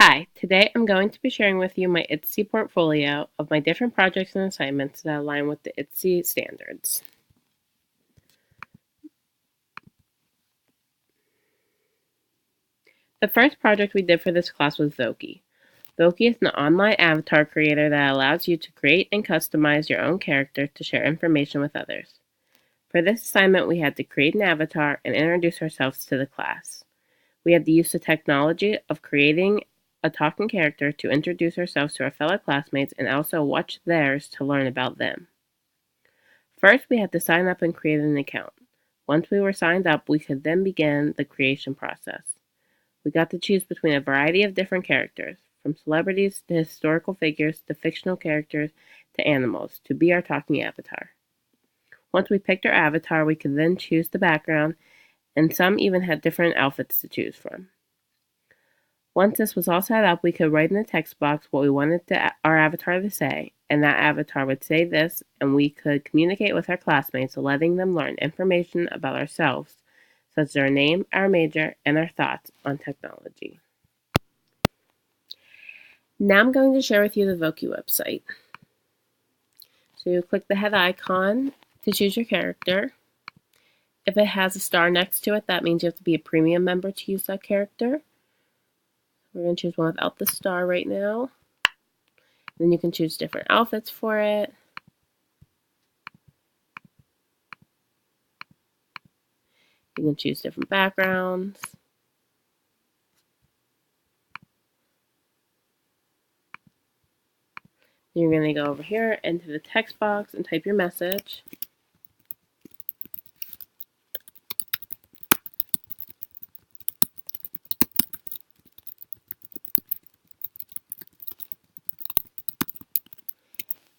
Hi, today I'm going to be sharing with you my ITSE portfolio of my different projects and assignments that align with the ITSE standards. The first project we did for this class was Voki. Voki is an online avatar creator that allows you to create and customize your own character to share information with others. For this assignment, we had to create an avatar and introduce ourselves to the class. We had to use the technology of creating a talking character to introduce ourselves to our fellow classmates and also watch theirs to learn about them. First, we had to sign up and create an account. Once we were signed up, we could then begin the creation process. We got to choose between a variety of different characters, from celebrities to historical figures to fictional characters to animals, to be our talking avatar. Once we picked our avatar, we could then choose the background, and some even had different outfits to choose from. Once this was all set up, we could write in the text box what we wanted our avatar to say, and that avatar would say this, and we could communicate with our classmates, letting them learn information about ourselves, such as our name, our major, and our thoughts on technology. Now I'm going to share with you the Voki website. So you click the head icon to choose your character. If it has a star next to it, that means you have to be a premium member to use that character. We're going to choose one without the star right now. Then you can choose different outfits for it. You can choose different backgrounds. You're going to go over here into the text box and type your message.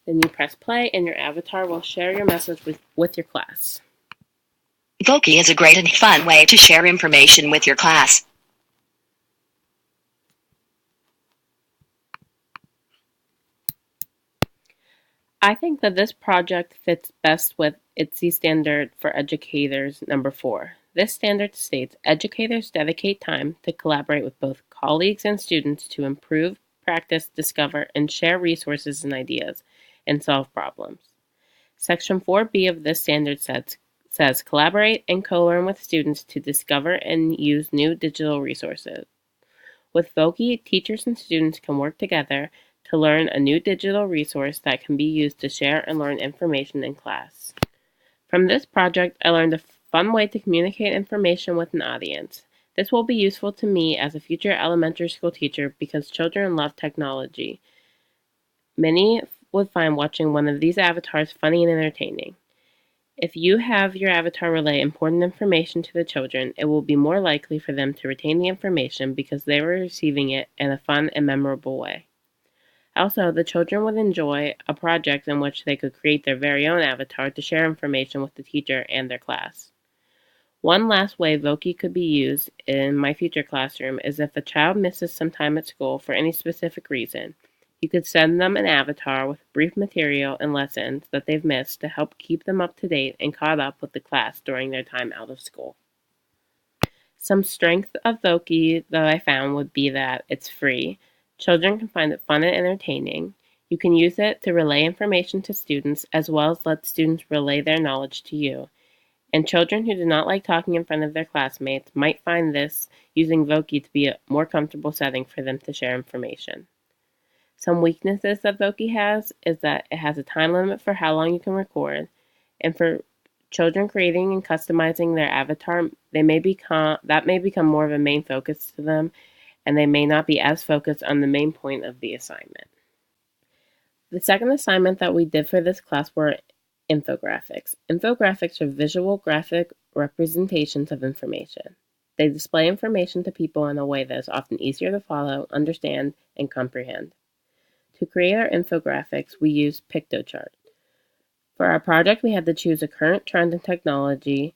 Then you press play and your avatar will share your message with your class. Voki is a great and fun way to share information with your class. I think that this project fits best with ITSE standard for educators number 4. This standard states educators dedicate time to collaborate with both colleagues and students to improve, practice, discover, and share resources and ideas, and solve problems. Section 4B of this standard says collaborate and co-learn with students to discover and use new digital resources. With Voki, teachers and students can work together to learn a new digital resource that can be used to share and learn information in class. From this project, I learned a fun way to communicate information with an audience. This will be useful to me as a future elementary school teacher because children love technology. Many would find watching one of these avatars funny and entertaining. If you have your avatar relay important information to the children, it will be more likely for them to retain the information because they were receiving it in a fun and memorable way. Also, the children would enjoy a project in which they could create their very own avatar to share information with the teacher and their class. One last way Voki could be used in my future classroom is if a child misses some time at school for any specific reason. You could send them an avatar with brief material and lessons that they've missed to help keep them up to date and caught up with the class during their time out of school. Some strength of Voki that I found would be that it's free. Children can find it fun and entertaining. You can use it to relay information to students as well as let students relay their knowledge to you. And children who do not like talking in front of their classmates might find this using Voki to be a more comfortable setting for them to share information. Some weaknesses that Voki has is that it has a time limit for how long you can record, and for children creating and customizing their avatar, that may become more of a main focus to them, and they may not be as focused on the main point of the assignment. The second assignment that we did for this class were infographics. Infographics are visual graphic representations of information. They display information to people in a way that is often easier to follow, understand, and comprehend. To create our infographics, we used PictoChart. For our project, we had to choose a current trend in technology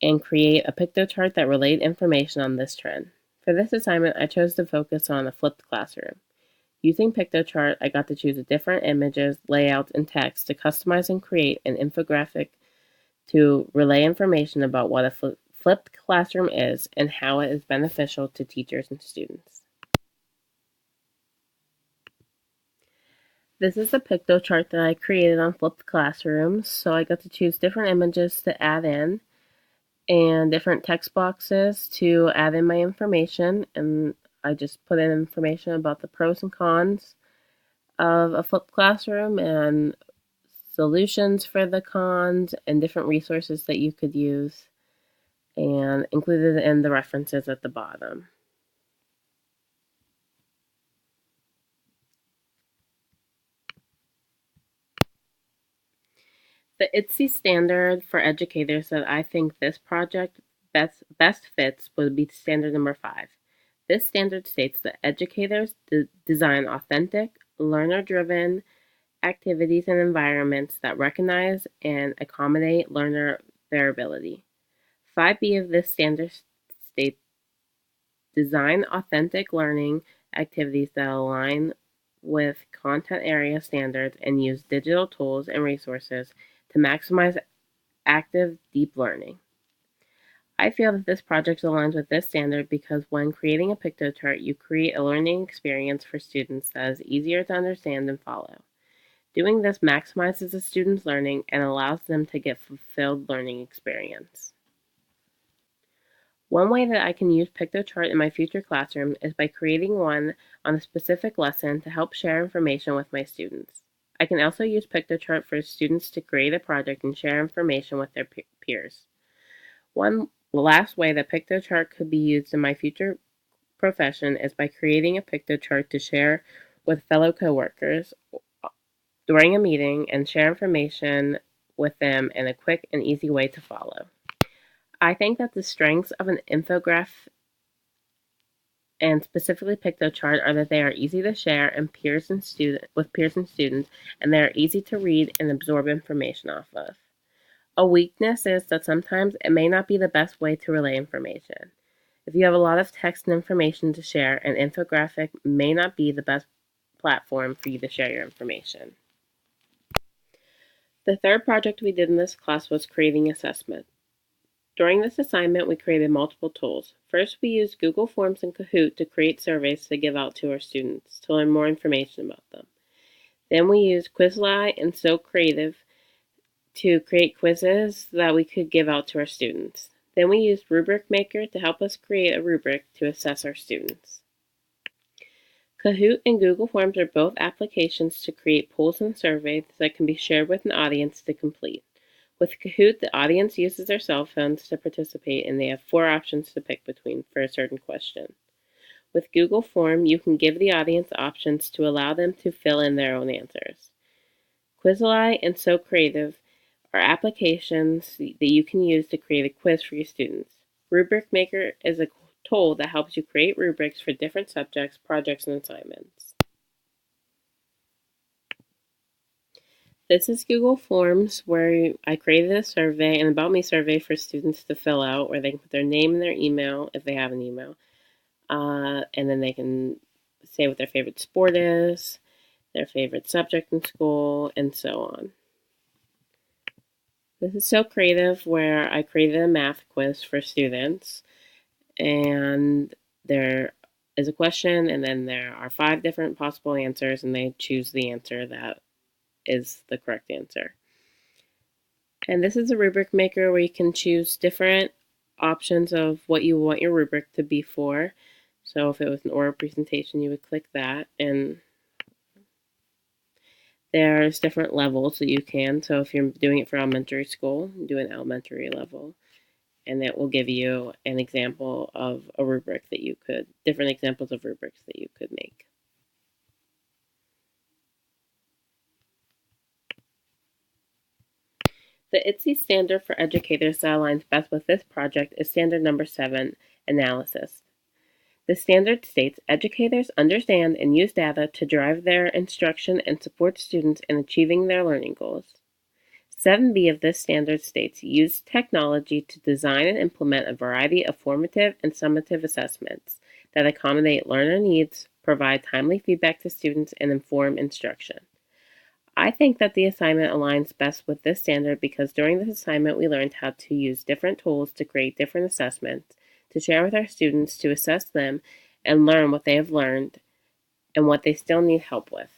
and create a PictoChart that relayed information on this trend. For this assignment, I chose to focus on a flipped classroom. Using PictoChart, I got to choose different images, layouts, and text to customize and create an infographic to relay information about what a flipped classroom is and how it is beneficial to teachers and students. This is the picto chart that I created on Flipped Classrooms. So I got to choose different images to add in and different text boxes to add in my information. And I just put in information about the pros and cons of a flipped classroom and solutions for the cons and different resources that you could use, and included in the references at the bottom. The ITSE standard for educators that I think this project best fits would be standard number 5. This standard states that educators design authentic, learner-driven activities and environments that recognize and accommodate learner variability. 5B of this standard states design authentic learning activities that align with content area standards and use digital tools and resources to maximize active, deep learning. I feel that this project aligns with this standard because when creating a pictochart, you create a learning experience for students that is easier to understand and follow. Doing this maximizes the student's learning and allows them to get fulfilled learning experience. One way that I can use pictochart in my future classroom is by creating one on a specific lesson to help share information with my students. I can also use pictochart for students to create a project and share information with their peers. One last way that pictochart could be used in my future profession is by creating a pictochart to share with fellow coworkers during a meeting and share information with them in a quick and easy way to follow. I think that the strengths of an infographic and specifically pictochart are that they are easy to share and with peers and students, and they are easy to read and absorb information off of. A weakness is that sometimes it may not be the best way to relay information. If you have a lot of text and information to share, an infographic may not be the best platform for you to share your information. The third project we did in this class was creating assessment. During this assignment, we created multiple tools. First, we used Google Forms and Kahoot to create surveys to give out to our students to learn more information about them. Then we used Quizlet and So Creative to create quizzes that we could give out to our students. Then we used Rubric Maker to help us create a rubric to assess our students. Kahoot and Google Forms are both applications to create polls and surveys that can be shared with an audience to complete. With Kahoot, the audience uses their cell phones to participate, and they have 4 options to pick between for a certain question. With Google Form, you can give the audience options to allow them to fill in their own answers. Quizlet and So Creative are applications that you can use to create a quiz for your students. Rubric Maker is a tool that helps you create rubrics for different subjects, projects, and assignments. This is Google Forms, where I created a survey, an About Me survey for students to fill out, where they can put their name and their email, if they have an email, and then they can say what their favorite sport is, their favorite subject in school, and so on. This is So Creative, where I created a math quiz for students, and there is a question, and then there are 5 different possible answers, and they choose the answer that is the correct answer. And this is a rubric maker where you can choose different options of what you want your rubric to be for. So if it was an oral presentation, you would click that, and there's different levels that you can. So if you're doing it for elementary school, do an elementary level, and it will give you an example of a rubric that you could, different examples of rubrics that you could make. The ITSE standard for educators that aligns best with this project is standard number 7, analysis. The standard states educators understand and use data to drive their instruction and support students in achieving their learning goals. 7B of this standard states use technology to design and implement a variety of formative and summative assessments that accommodate learner needs, provide timely feedback to students, and inform instruction. I think that the assignment aligns best with this standard because during this assignment we learned how to use different tools to create different assessments, to share with our students, to assess them, and learn what they have learned and what they still need help with.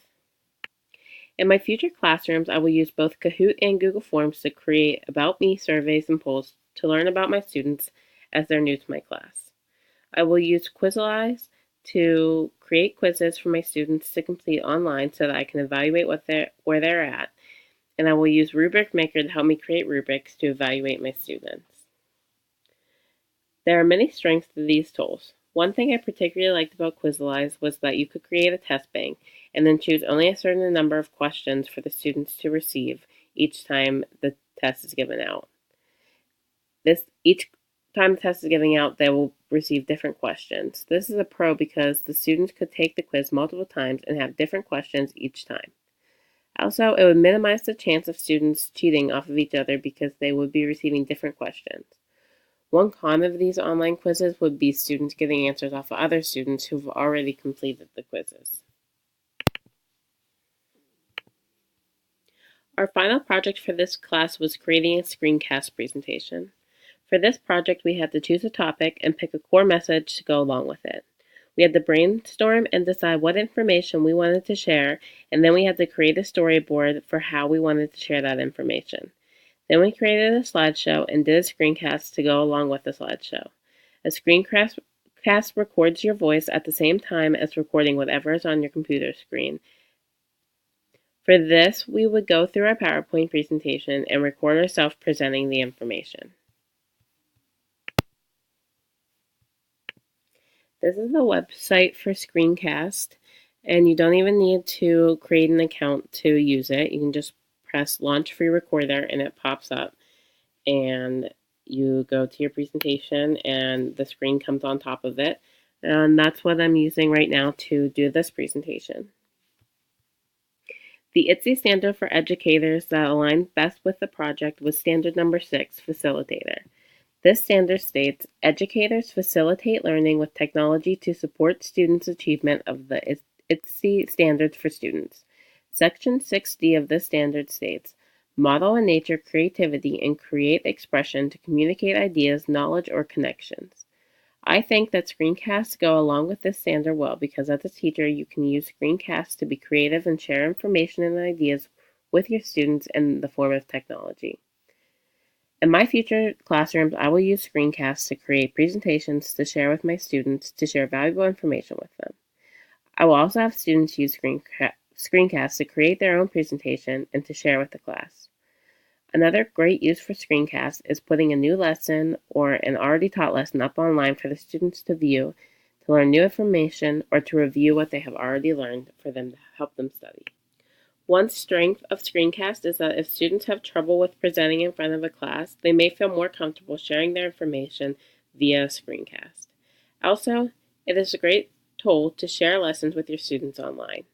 In my future classrooms, I will use both Kahoot and Google Forms to create About Me surveys and polls to learn about my students as they're new to my class. I will use Quizalize to create quizzes for my students to complete online so that I can evaluate where they're at, and I will use Rubric Maker to help me create rubrics to evaluate my students. There are many strengths to these tools. One thing I particularly liked about Quizalize was that you could create a test bank and then choose only a certain number of questions for the students to receive each time the test is given out. Each time the test is given out, they will receive different questions. This is a pro because the students could take the quiz multiple times and have different questions each time. Also, it would minimize the chance of students cheating off of each other because they would be receiving different questions. One con of these online quizzes would be students getting answers off of other students who've already completed the quizzes. Our final project for this class was creating a screencast presentation. For this project, we had to choose a topic and pick a core message to go along with it. We had to brainstorm and decide what information we wanted to share, and then we had to create a storyboard for how we wanted to share that information. Then we created a slideshow and did a screencast to go along with the slideshow. A screencast records your voice at the same time as recording whatever is on your computer screen. For this, we would go through our PowerPoint presentation and record ourselves presenting the information. This is the website for Screencast, and you don't even need to create an account to use it. You can just press Launch Free Recorder and it pops up, and you go to your presentation and the screen comes on top of it. And that's what I'm using right now to do this presentation. The ITSE standard for educators that aligned best with the project was standard number 6, Facilitator. This standard states, educators facilitate learning with technology to support students' achievement of the ITSE standards for students. Section 6D of this standard states, model and nature creativity and create expression to communicate ideas, knowledge, or connections. I think that screencasts go along with this standard well because as a teacher, you can use screencasts to be creative and share information and ideas with your students in the form of technology. In my future classrooms, I will use screencasts to create presentations to share with my students to share valuable information with them. I will also have students use screencasts to create their own presentation and to share with the class. Another great use for screencasts is putting a new lesson or an already taught lesson up online for the students to view, to learn new information, or to review what they have already learned for them to help them study. One strength of screencast is that if students have trouble with presenting in front of a class, they may feel more comfortable sharing their information via a screencast. Also, it is a great tool to share lessons with your students online.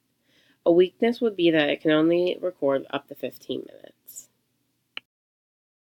A weakness would be that it can only record up to 15 minutes.